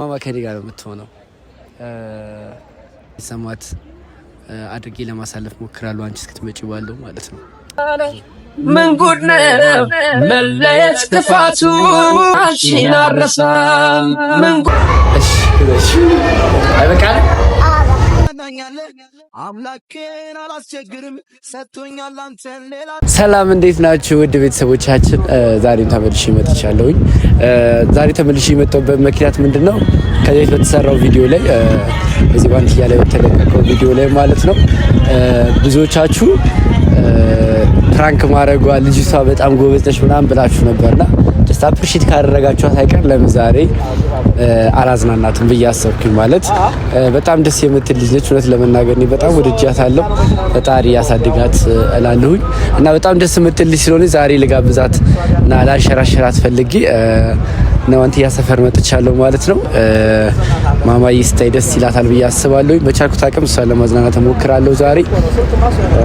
ማማ ከኔ ጋር ነው የምትሆነው። ሰማት አድርጌ ለማሳለፍ ሞክራለሁ። አንቺ እስክትመጪ ባለው ማለት ነው። ምን ጉድ ነው መለየት ጥፋቱ አንቺን አረሳም። ምን እሺ አይበቃል። አምላኬን አላስቸግርም ሰጥቶኛል አንተን ሌላ። ሰላም እንዴት ናችሁ ውድ ቤተሰቦቻችን? ዛሬም ተመልሼ መጥቻለሁኝ። ዛሬ ተመልሼ የመጣሁበት ምክንያት ምንድነው? ከዚህ በተሰራው ቪዲዮ ላይ እዚህ ባንቲያ ላይ በተለቀቀው ቪዲዮ ላይ ማለት ነው ብዙዎቻችሁ ፕራንክ ማድረጓ ልጅቷ በጣም ጎበዝ ነች ምናምን ብላችሁ ነበርና ጀስት አፕሪሺየት ካደረጋችኋት አይቀር ለምን ዛሬ አላዝናናትም ብዬ አሰብኩኝ። ማለት በጣም ደስ የምትል ልጅ ነች። እውነት ለመናገር እኔ በጣም ወድጃታለሁ። ፈጣሪ ያሳድጋት እላለሁኝ እና በጣም ደስ የምትል ልጅ ስለሆነ ዛሬ ልጋብዛት እና ላንሸራሸራት ፈልጌ ነው አንተ ያሰፈር መጥቻለሁ ማለት ነው። ማማዬ ስታይ ደስ ይላታል ብዬ አስባለሁ። በቻልኩት አቅም እሷን ለማዝናናት እሞክራለሁ። ዛሬ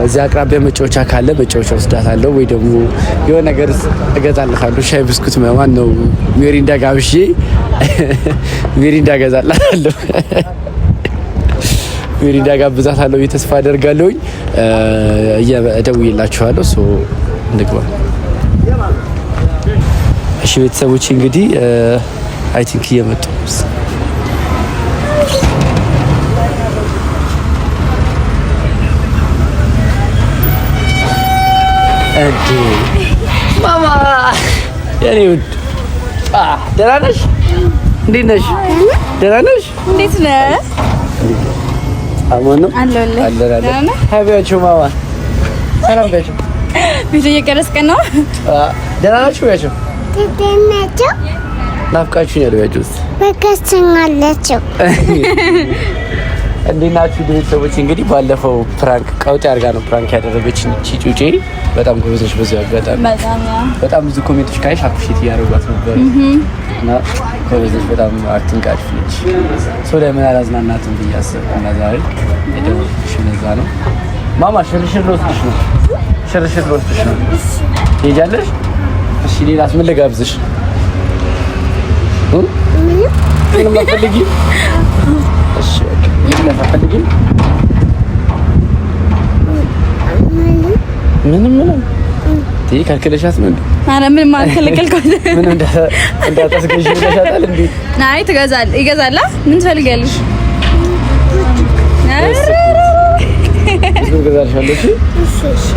እዚህ አቅራቢያ መጫወቻ ካለ መጫወቻ ወስዳታለሁ ወይ ደግሞ የሆነ ነገር እገዛላታለሁ። ሻይ ብስኩት ማን ነው ሜሪንዳ ጋብዤ ሜሪንዳ እገዛላታለሁ። ሜሪንዳ ጋብዛታለሁ ብዬ ተስፋ አደርጋለሁ። እደውይላችኋለሁ። ሶ እንግባ። እሺ ቤተሰቦች እንግዲህ አይ ቲንክ እየመጡ እንዴ ማማ የኔ ውድ ደህና ነሽ? እንዴት ነሽ? ደህና ነሽ? እንዴት ነህ? አሞን ነው አለላለ ሀቢያችሁ ማማ ሰላም በሽ ቪዲዮ እየቀረስክ ነው? ደህና ናችሁ? ያቸው ተደናቸው ናፍቃችሁ ነው ያሉት በከሰኛላችሁ። እንዴት ናችሁ ቤተሰቦች? እንግዲህ ባለፈው ፕራንክ ቀውጤ አድርጋ ነው ፕራንክ ያደረገችኝ እቺ ጩጬ በጣም ጎበዘች። በዚህ አጋጣሚ በጣም ብዙ ኮሜንቶች ካይሽ አፕሪሺየት እያደረጓት ነበር እና ጎበዘች፣ በጣም አክቲንግ አሪፍ ነች። ሶ ለምን አላዝናናትም ብዬ አሰብኩና ዛሬ የደወልኩሽ ለዛ ነው። ማማ ሽርሽር ልወስድሽ ነው። ሽርሽር ልወስድሽ ነው። ትሄጃለሽ? እሺ ሌላስ ምን ልጋብዝሽ? ምንም አትፈልጊም? እሺ ምንም አትፈልጊም? ምንም ከልክለሻት ነው እንዴ? አረ ምንም አልከለከልኩት። ምንም እንዳታስገዢ ብለሻታል እንዴ? አይ ይገዛላ። ምን ትፈልጊያለሽ? ምን ገዛልሻለሽ? እሺ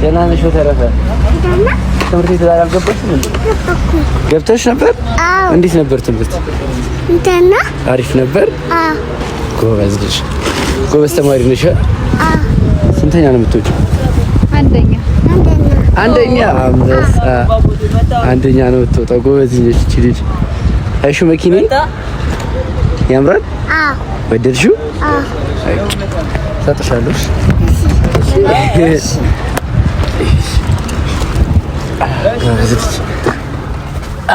ደህና ነሽ? ተረፈ ትምህርት ቤት ዛሬ አልገባሽም እንዴ? ገብተሽ ነበር? አዎ። እንዴት ነበር ትምህርት? እንተና አሪፍ ነበር? አዎ። ጎበዝ ልጅ፣ ጎበዝ ተማሪ ነሽ? አዎ። ስንተኛ ነው የምትወጪው? አንደኛ። አንደኛ ነው የምትወጣው። ጎበዝ ነሽ እቺ ልጅ። አይሹ መኪኔ ያምራል? አዎ። ወደድሽው? አዎ። ሰጥሻለሁ።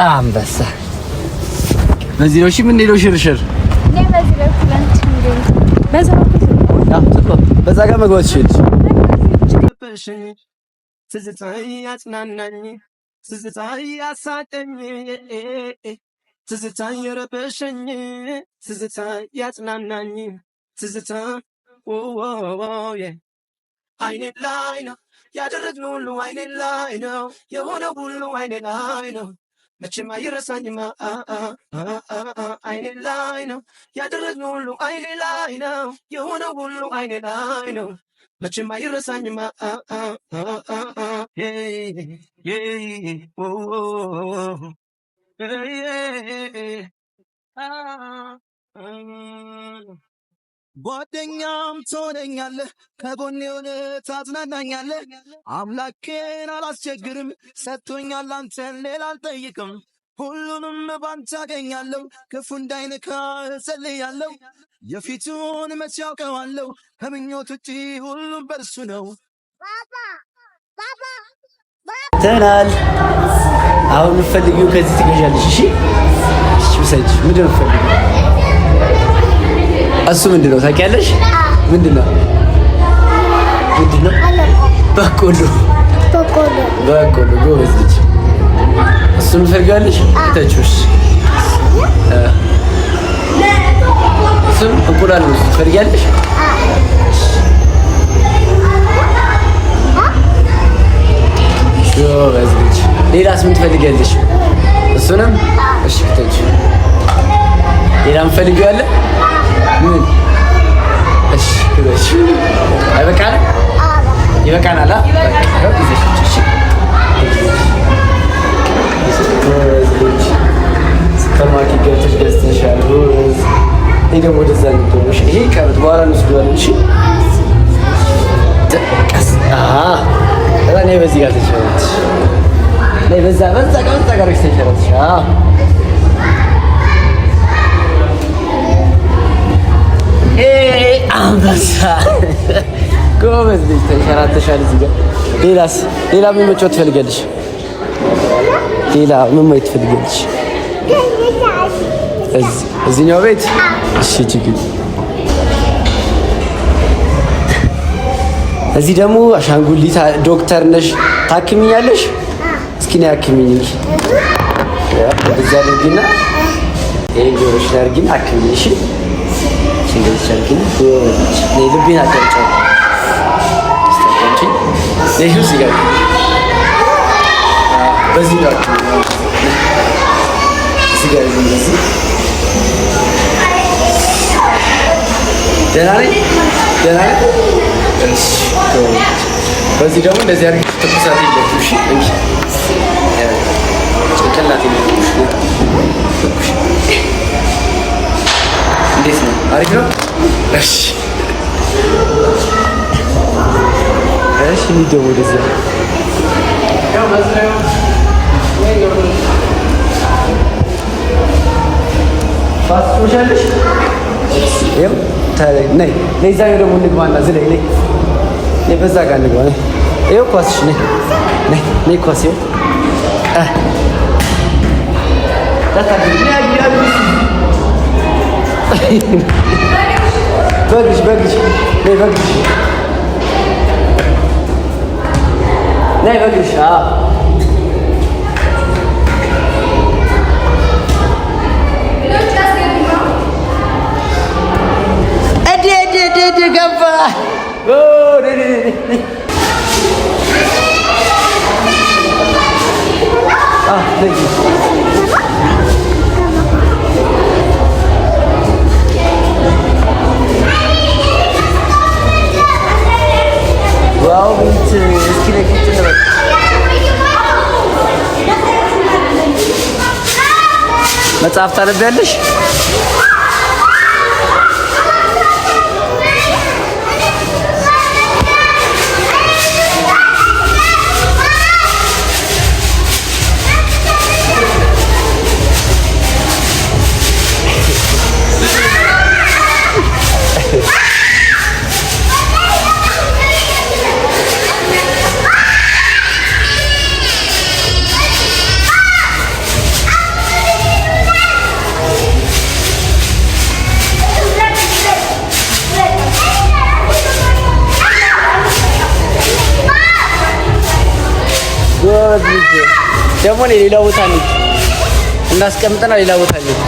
አንበሳ በዚህ ነው። እሺ ምን ሄደው ሽርሽር በዛ ጋር መግባት ይችላል። ትዝታዬ ያጽናናኝ፣ ትዝታዬ ያሳቀኝ፣ ትዝታዬ የረበሸኝ፣ ትዝታዬ ያጽናናኝ፣ ትዝታ አይኔ ላይ ነው ያደረግነው ሁሉ አይኔ ላይ ነው የሆነው ሁሉ አይኔ ላይ ነው መቼም አይረሳኝማ። አይኔ ላይ ነው ያደረግነው ሁሉ አይኔ ላይ ነው የሆነው ሁሉ አይኔ ላይ ነው መቼም አይረሳኝማ። ጓደኛም ትሆነኛለህ ከጎኔ ሆነ ታዝናናኛለህ። አምላኬን አላስቸግርም ሰጥቶኛል አንተን ሌላ አልጠይቅም። ሁሉንም ባንተ አገኛለሁ ክፉ እንዳይነካ እጸልያለሁ። የፊቱን መቼ ያውቀዋለሁ ከምኞት ውጪ ሁሉም በርሱ ነው። ተናል አሁን የምትፈልጊው ከዚህ ትገዣለሽ። እሺ እሺ ውሰጂ። ምንድን ነው የምትፈልጊው? እሱ ምንድነው ታውቂያለሽ? ምንድነው? በቆሎ። ጎበዝ ልጅ እሱን ፈልጋለሽ? ተቹሽ እሱን እንቁላል ነው ፈልጋለሽ? ጎበዝ። ሌላስ ምን ትፈልጊያለሽ? እሱንም እሺ ተቹ። ሌላም ፈልጊያለሽ? ምን? እሺ እሺ አይበቃል? ይበቃናል። ሱፐርማርኬት ገብተሽ ገዝተሻል። ይሄ ደግሞ ወደዛ ልትሆንሽ ይሄ ቀርጥ በኋላ እንወስደዋለን። እሺ ቀስ እኔ በዚህ ጋር ተሸረትሽ ላይ በዛ ጋር ተሸረትሽ። አንበሳ ጎበዝ ልጅ ተንሸራተሻል። እዚህ ጋር ሌላ ምን መጫወት ትፈልጊያለሽ? ሌላ ምን ማየት ትፈልጊያለሽ? እዚህኛው ቤት እሺ ችግር እዚህ ደግሞ አሻንጉሊት ዶክተር ነሽ ታክሚኛለሽ? እስኪ ነው ያክሚኝ እንጂ እዛ ልጅና ይሄ ጆሮሽ ላርጊና አክሚኝ። እሺ እንደዚህ ቻልኩኝ ልቤን አዳምጪው ይሄ ሲጋ በዚህ ጋር ሲጋ እንደዚህ ደህና ነኝ። እሺ በዚህ ደግሞ እንደዚህ አድርገሽ ትኩሳት የለሽም። እሺ እንጂ ጭንቅላት የለሽም። እንዴት ነው? አሪፍ ነው። እሺ እሺ ደግሞ ወደዛ ያው መስሪያው ፋስቶሻለሽ። ያው ነይ እዛ ደግሞ እንግባና ዝለይ ነይ በዛ ጋር እንግባ። ይኸው ኳስሽ ነይ ኳስ ይኸው በግሽ ነይ በግሽ ገባ ዋው ቤት እስኪ ነቂት ነው መጽሐፍ ታነቢያለሽ? ደግሞ ሌላ ቦታ ነች እናስቀምጠና ሌላ ቦታ ነች።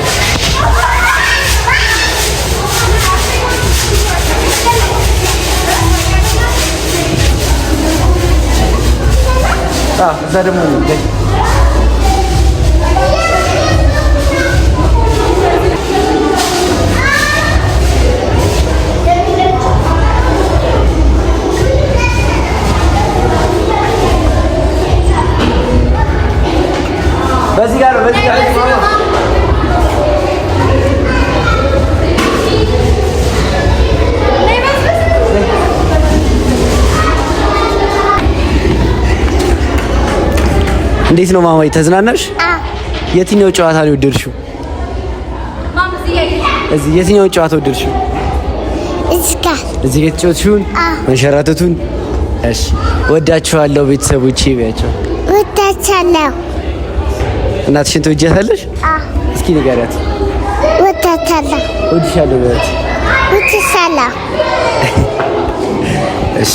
እዛ ደግሞ በዚህ ጋር እንዴት ነው ማማዬ? ተዝናናሽ? የትኛው ጨዋታ ነው የወደድሽው? እዚህ የትኛው ጨዋታ ወደድሽው? እዚህ የተጫወትሽውን መንሸራተቱን። እሺ ወዳችኋለሁ ቤተሰቦቼ ቢያቸው። ወዳችኋለሁ። እናትሽን ትወጃታለሽ? እስኪ ንገሪያት። ወዳችኋለሁ። ወድሻለሁ በያት። ወድሻለሁ። እሺ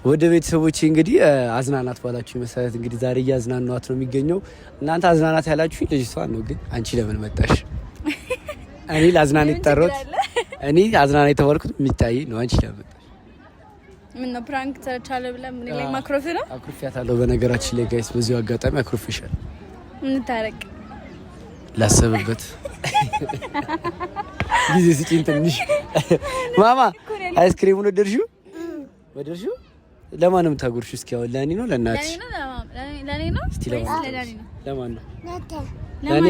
ወደ ቤተሰቦቼ እንግዲህ አዝናናት ባላችሁ መሰረት እንግዲህ ዛሬ እያዝናናት ነው የሚገኘው። እናንተ አዝናናት ያላችሁ ልጅቷን ነው፣ ግን አንቺ ለምን መጣሽ? እኔ ለአዝናና የተጠራሁት እኔ አዝናና የተባልኩት የሚታይ ነው። አንቺ ለምን መጣሽ? ምን ነው ፕራንክ ተቻለ ብለ ምን ላይ ማክሮፍ ነው? አኩርፊያታለሁ። በነገራችን ላይ ጋይስ በዚሁ አጋጣሚ አኩርፊሻል። ምን ታረቅ ላሰብበት ጊዜ ስጪኝ ትንሽ። ማማ አይስክሪሙን ወደድሽው? ለማንም ታጉርሽ? እስኪ አሁን ለኔ ነው ለእናትሽ? ለኔ ነው። እስቲ ለማን ነው? ለኔ።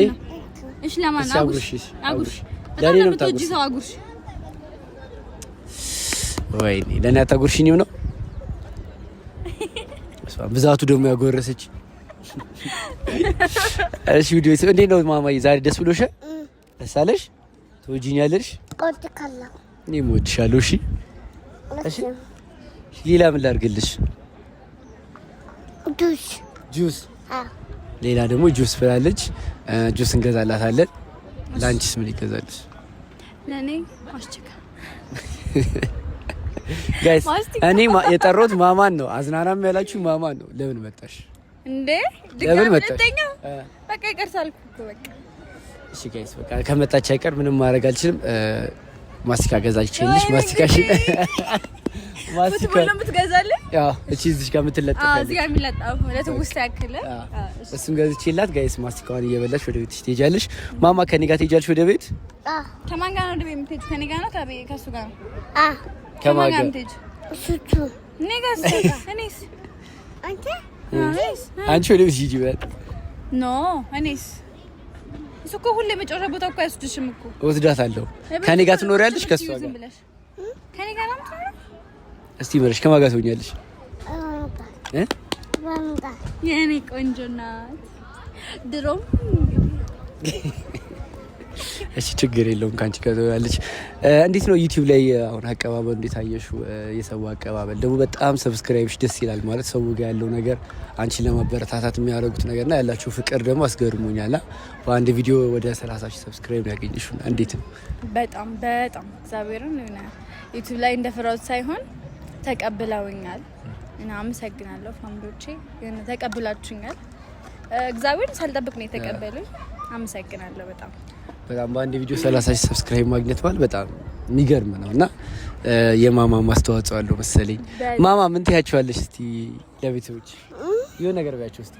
እሺ ለማን ነው? አጉርሽ። ለኔ ነው ታጉርሽ። አጉርሽ። ወይኔ ለኔ አታጉርሽኝም ነው? ብዛቱ ደግሞ ያጎረሰች። እሺ ቪዲዮ እንዴት ነው ማማዬ? ዛሬ ደስ ብሎሻል? ደስ አለሽ? ትወጂኛለሽ? ቆጥካለሁ። እኔም እወድሻለሁ። እሺ ሌላ ምን ላድርግልሽ? ጁስ። ሌላ ደግሞ ጁስ ብላለች። ጁስ እንገዛላታለን። ለአንቺስ ምን ይገዛልሽ? ለኔ ማስቲካ። ጋይስ እኔ የጠሮት ማማን ነው። አዝናናም ያላችሁ ማማን ነው። ለምን መጣሽ እንዴ? ለምን መጣሽ? በቃ ይቀርሳል እኮ በቃ። እሺ ጋይስ በቃ ከመጣች አይቀር ምንም ማድረግ አልችልም። ማስቲካ ገዛችልሽ። ማስቲካሽን ማስቲካ ለምትገዛልኝ? ያው እቺ እዚህ ጋር የምትለጠፈው እዚህ ጋር የሚለጠፈው ለትውስታ ያክል እሱን ገዝቼላት ጋይስ ማስቲካዋን እየበላሽ ወደ ቤትሽ ትሄጃለሽ። ማማ ከኔ ጋር ትሄጃለሽ ወደ ቤት? ከማን ጋር ነው ወደ ቤት የምትሄጂው? ከኔ ጋር ነው ከሱ ጋር ነው? ከማን ጋር የምትሄጂው? እኔ ጋር እኔስ አንቺ ወደ ቤት ሂጂ በል። ኖ እኔስ እሱ እኮ ሁሌ መጨረሻ ቦታ እኮ አይወስድሽም እኮ። እወስዳታለሁ። ከኔ ጋር ትኖሪያለሽ? ከሷ ጋር ከኔ ጋር ነው የምትኖሪው? እስቲ በለሽ ከማን ጋር ትሆኛለሽ? የኔ ቆንጆ ናት ድሮም። እሺ ችግር የለውም ካንቺ ጋር ትሆናለች። እንዴት ነው ዩቲዩብ ላይ አሁን አቀባበል እንዴት አየሽው? የሰው አቀባበል ደግሞ በጣም ሰብስክራይብሽ ደስ ይላል። ማለት ሰው ጋር ያለው ነገር አንቺን ለማበረታታት የሚያደርጉት ነገርና ያላችሁ ፍቅር ደግሞ አስገርሞኛል። በአንድ ቪዲዮ ወደ 30 ሺህ ሰብስክራይብ ያገኘሽው እንዴት ነው? በጣም እግዚአብሔርን ነው ዩቲዩብ ላይ እንደፈራሁት ሳይሆን ተቀብለውኛል እና አመሰግናለሁ። ፋሚሊዎቼ ተቀብላችሁኛል። እግዚአብሔር ሳልጠብቅ ነው የተቀበሉኝ። አመሰግናለሁ በጣም በአንድ ቪዲዮ 30 ሺህ ሰብስክራይብ ማግኘት ማለት በጣም የሚገርም ነው እና የማማ ማስተዋጽኦ አለው መሰለኝ። ማማ ምን ትያቸዋለሽ? እስቲ ለቤተሰቦች የሆነ ነገር ባያቸው እስቲ።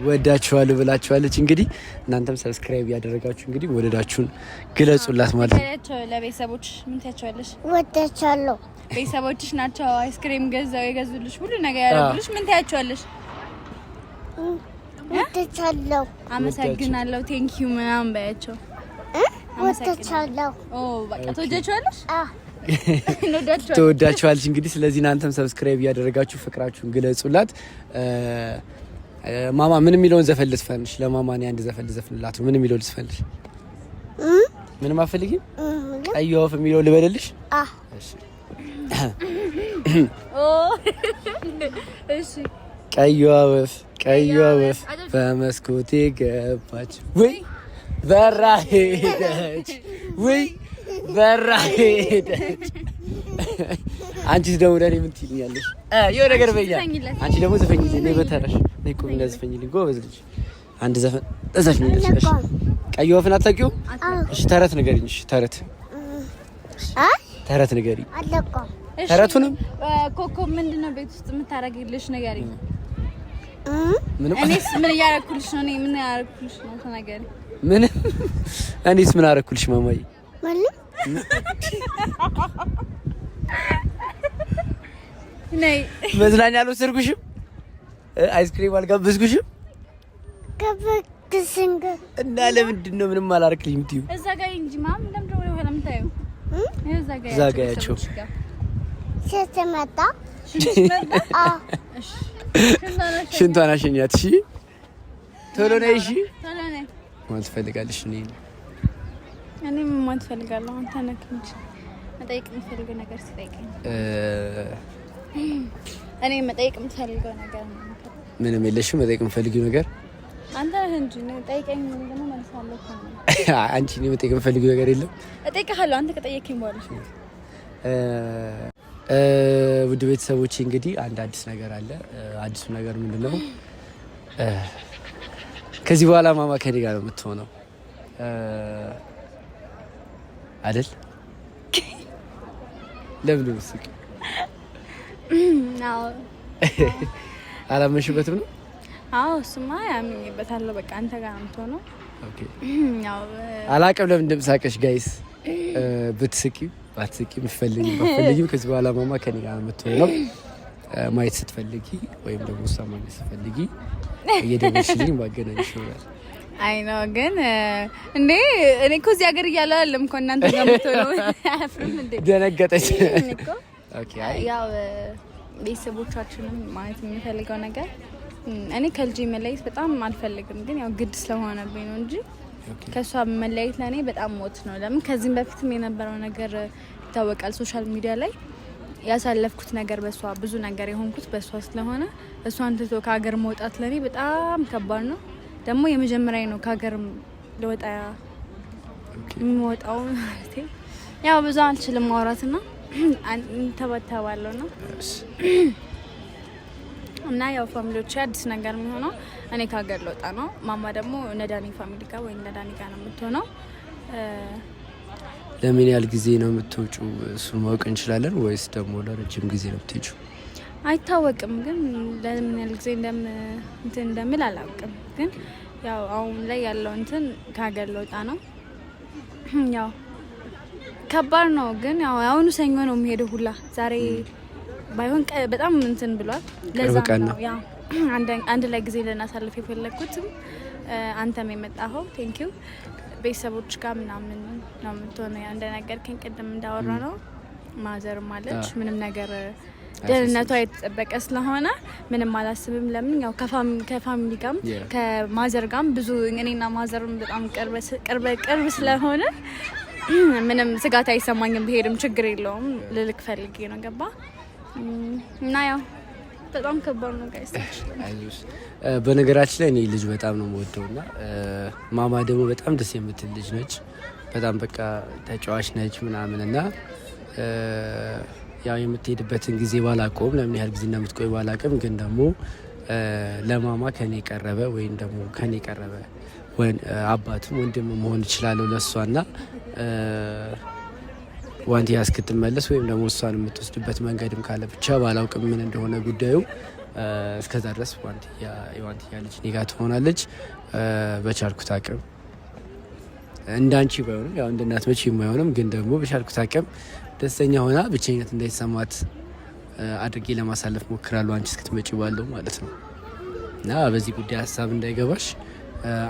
ወዳችኋለሁ ብላችኋለች። እንግዲህ እናንተም ሰብስክራይብ ያደረጋችሁ እንግዲህ ወደዳችሁን ግለጹላት ማለት ነው። ለቤተሰቦች ምን ትያቸዋለሽ? ወዳችኋለሁ። ቤተሰቦችሽ ናቸው አይስክሪም ገዛው የገዙልሽ ሁሉ ነገር ያደርጉልሽ። ምን ትያቸዋለሽ? ወዳችኋለሁ። አመሰግናለሁ ቴንኪዩ ምናምን ባያቸው። ወዳችኋለሁ። በቃ ተወዳችኋለሽ? ተወዳችኋለች። እንግዲህ ስለዚህ እናንተም ሰብስክራይብ ያደረጋችሁ ፍቅራችሁን ግለጹላት። ማማ ምን የሚለውን ዘፈን ልዝፈንሽ? ለማማ እኔ አንድ ዘፈን ልዘፍንላት ነው። ምን የሚለው ልዝፈንሽ? ምንም አትፈልጊም? ቀይ ወፍ የሚለው ልበልልሽ? እሺ ቀይ ወፍ በመስኮቴ ገባች፣ ወይ በራ ሄደች፣ ወይ በራ ሄደች። አንቺስ ደግሞ ለኔ ምን ትይኛለሽ? የሆነ ነገር በያ። አንቺ ደግሞ ዘፈኝልኝ ነይ በተራሽ ነይ ቁሚና ዘፈኝልኝ። ጎበዝ ልጅ አንድ ዘፈን ዘፈኝልኝ። እሺ ቀይ ወፍን አታውቂውም? እሺ ተረት ንገሪኝ። እሺ ተረት ንገሪኝ። አለቀው ተረቱንም ኮኮብ ምንድነው ቤት ውስጥ የምታረግልሽ ንገሪኝ። እኔስ ምን ያረኩልሽ ነው? እኔ ምን ያረኩልሽ ነው? ተናገሪ። እኔስ ምን አረኩልሽ ማማዬ? ነይ መዝናኛ አልወሰድኩሽም? አይስክሪም አልጋበዝኩሽም? ከበክስንገ እና ለምንድን ነው ምንም አላረክልኝም የምትይው? እዛ ጋር እንጂ ማም ለምንድን ነው ወደ የምታየው? እዛ ጋር ያቸው ስትመጣ ሽንቷን አሸኛት። እሺ ቶሎ ነይ። እሺ ቶሎ ነይ። ማን ትፈልጋለሽ? እኔ ማን ትፈልጋለሁ? አንተ ነህ እንጂ መጠየቅ የምትፈልገው ነገር ሲጠይቀኝ እኔ መጠየቅ የምትፈልገው ነገር ምንም የለሽም? መጠየቅ የምትፈልጊው ነገር አንተ ነህ እንጂ ጠይቀኝ። ደግሞ መልሳለሁ። አንቺ እኔ መጠየቅ የምትፈልጊው ነገር የለም? እጠይቅሃለሁ አንተ ከጠየቀኝ በኋላ ውድ ቤተሰቦቼ እንግዲህ አንድ አዲስ ነገር አለ። አዲሱ ነገር ምንድነው? ከዚህ በኋላ ማማ ከኔ ጋር ነው የምትሆነው አይደል? ለምን ምስክ አዎ አላመንሽበትም ነው? አዎ እሱማ ያምኝበታለሁ። በቃ አንተ ጋር ነው የምትሆነው። ኦኬ ያው አላቀም ለምን እንደምሳቀሽ ጋይስ ብትስቂ ባትስቂ ምፈልጊ ከዚህ በኋላ ማማ ከኔ ጋር ነው የምትሆነው። ማየት ስትፈልጊ ወይም ደግሞ እሷ ማየት ስትፈልጊ እየደወልሽልኝ ማገናኝሽ ይሆናል። አይ ነው ግን እንዴ እኔ እኮ እዚህ ሀገር እያለሁ አይደለም እኮ እናንተ ጋር የምትሆነው። አፍርም እንዴ ደነገጠች እኮ። ኦኬ ያው ቤተሰቦቻችንም ማለት የሚፈልገው ነገር እኔ ከልጄ መለየት በጣም አልፈልግም፣ ግን ያው ግድ ስለሆነብኝ ነው እንጂ ከሷ መለየት ለኔ በጣም ሞት ነው። ለምን ከዚህም በፊትም የነበረው ነገር ይታወቃል። ሶሻል ሚዲያ ላይ ያሳለፍኩት ነገር በሷ ብዙ ነገር የሆንኩት በሷ ስለሆነ እሷን ትቶ ከሀገር መውጣት ለኔ በጣም ከባድ ነው። ደግሞ የመጀመሪያ ነው ከሀገር ለወጣ የምወጣው ማለት ያው ብዙ አልችልም ማውራትና ተበተባለሁ ነው እና ያው ፋሚሊዎች አዲስ ነገር የሚሆነው እኔ ከሀገር ለወጣ ነው። ማማ ደግሞ ነዳኒ ፋሚሊ ጋር ወይ ነዳኒ ጋር ነው የምትሆነው። ለምን ያህል ጊዜ ነው የምትወጪው? እሱን ማወቅ እንችላለን ወይስ ደግሞ ለረጅም ጊዜ ነው የምትሄጂው? አይታወቅም፣ ግን ለምን ያህል ጊዜ እንደምል አላውቅም። ግን ያው አሁን ላይ ያለው እንትን ከሀገር ለወጣ ነው። ያው ከባድ ነው፣ ግን ያው አሁኑ ሰኞ ነው የሚሄደው ሁላ ዛሬ ባይሆን በጣም እንትን ብሏል። ለዛ ነው ያው አንድ ላይ ጊዜ ልናሳልፍ የፈለኩት። አንተም የመጣኸው ቴንክ ዩ ቤተሰቦች ጋር ምናምን ነው የምትሆነው። ያው እንደነገርከኝ ቅድም እንዳወራ ነው ማዘርም አለች። ምንም ነገር ደህንነቷ የተጠበቀ ስለሆነ ምንም አላስብም። ለምን ያው ከፋሚሊ ጋርም ከማዘር ጋርም ብዙ እኔና ማዘርም በጣም ቅርብ ስለሆነ ምንም ስጋት አይሰማኝም። ብሄድም ችግር የለውም ልልክ ፈልጌ ነው ገባ እና ያው በጣም ከባድ ነው ጋይስ። አይዞሽ። በነገራችን ላይ እኔ ልጅ በጣም ነው የምወደውና ማማ ደግሞ በጣም ደስ የምትል ልጅ ነች። በጣም በቃ ተጫዋች ነች ምናምንና ያው የምትሄድበትን ጊዜ ባላቆም ለምን ያህል ጊዜ እንደምትቆይ ባላቅም፣ ግን ደግሞ ለማማ ከኔ ቀረበ ወይም ደግሞ ከኔ ቀረበ አባትም ወንድም መሆን ይችላል ለሷና ዋንቲያ እስክትመለስ ወይም ደግሞ እሷን የምትወስድበት መንገድም ካለ ብቻ ባላውቅም ምን እንደሆነ ጉዳዩ እስከዛ ድረስ ዋንቲያ ልጅ እኔ ጋር ትሆናለች። በቻልኩት አቅም እንዳንቺ ባይሆንም ያው እንደ እናት መቼ የማይሆንም፣ ግን ደግሞ በቻልኩት አቅም ደስተኛ ሆና ብቸኝነት እንዳይሰማት አድርጌ ለማሳለፍ ሞክራለሁ። አንቺ እስክትመጪ ባለው ማለት ነው። እና በዚህ ጉዳይ ሀሳብ እንዳይገባሽ።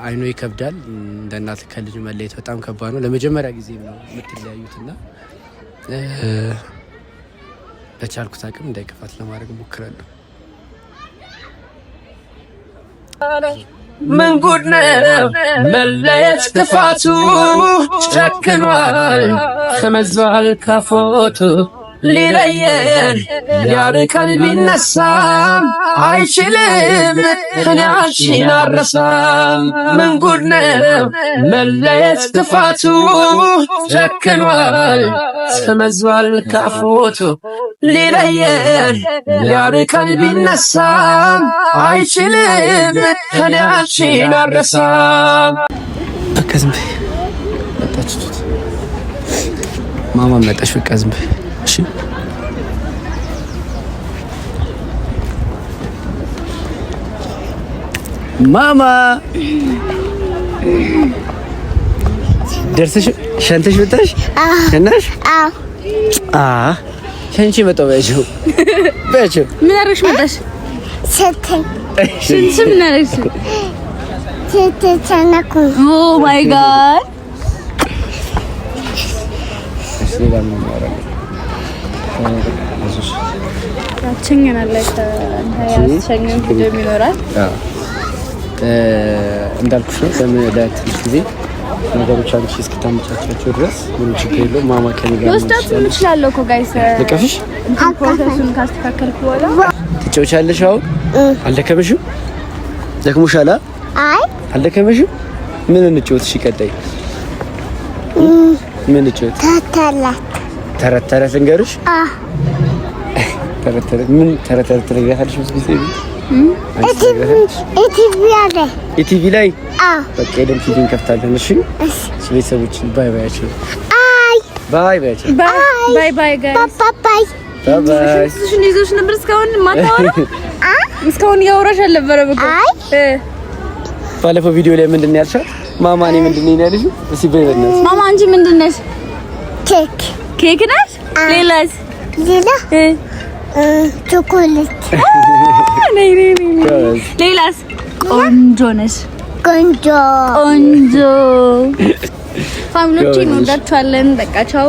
አይኖ ይከብዳል። እንደ እናት ከልጅ መለየት በጣም ከባድ ነው። ለመጀመሪያ ጊዜ ነው የምትለያዩትና በቻልኩት አቅም እንዳይከፋት ለማድረግ ሞክራለሁ። ምን ጉድ ነው መለየት ክፋቱ፣ ጨክኗል ተመዟል ካፎቱ። ሊለየን ያርቀን ቢነሳም አይችልም እኔ አንቺን አልረሳም። ምን ጉድ ነው መለየት ክፋቱ፣ ጨክኗል ተመዟል ካፎቱ። ሊለየን ያርቀን ቢነሳም አይችልም እኔ አንቺን አልረሳም። በቃ ዝም በይ መጣችሁት። ማማ መጣሽ። በቃ ዝም በይ እሺ። ማማ ደርሰሽ ሸንተሽ መጣሽ? ሸናሽ? አዎ ሸንቺ መጣው። በያቸው ምን አረሽ መጣሽ? ሸንተኝ ሽንሽ ምን አረሽ? ተተናኩ ኦ ማይ ጋድ ሰላም ነው ማለት አዙሽ ያቸኛና ለታ ያቸኛን ቪዲዮ ይኖራል። እንዳልኩሽ ነው። ለትንሽ ጊዜ ነገሮች አንቺ እስክታመቻቻቸው ድረስ ምንም ችግር የለውም። ማማ ከኔ ጋር ወስዳት እንችላለን እኮ ጋይስ። ልቀፍሽ ፕሮሰሱን ካስተካከልኩ በኋላ ትጫወቻለሽ። አሁን አልደከመሽም? ደክሞሻል? አይ አልደከመሽም? ምን እንጫወት? እሺ ቀጣይ ምን እንጫወት? ተተላት ተረት ተረት ልንገርሽ። ምን ተረት ትነግሪያታለሽ? ብዙ ጊዜ ኢቲቪ ላይ በቃ ሄደን ቲቪ እንከፍታለን። እሺ ቤተሰቦችን ባይ ባያቸው። ባይ ባያቸው። ባይ ባይ ጋይስ ባይ ባይ። እሱን ይዞሽ ነበር እስካሁን ማታወራው? እስካሁን ያወራሽ አልነበረም እኮ። ባለፈው ቪዲዮ ላይ ምንድን ነው ያልሻት? ማማ እኔ ምንድን ነው ያልሽው? እስኪ በይ በእናትሽ። ማማ አንቺ ምንድን ነሽ? ኬክ ነሽ? ሌላ ቾኮሌት። ሌላስ? ቆንጆ ነሽ። ቆንጆ ፋሚሊዎቼ እንወዳችኋለን። በቃ ቻው።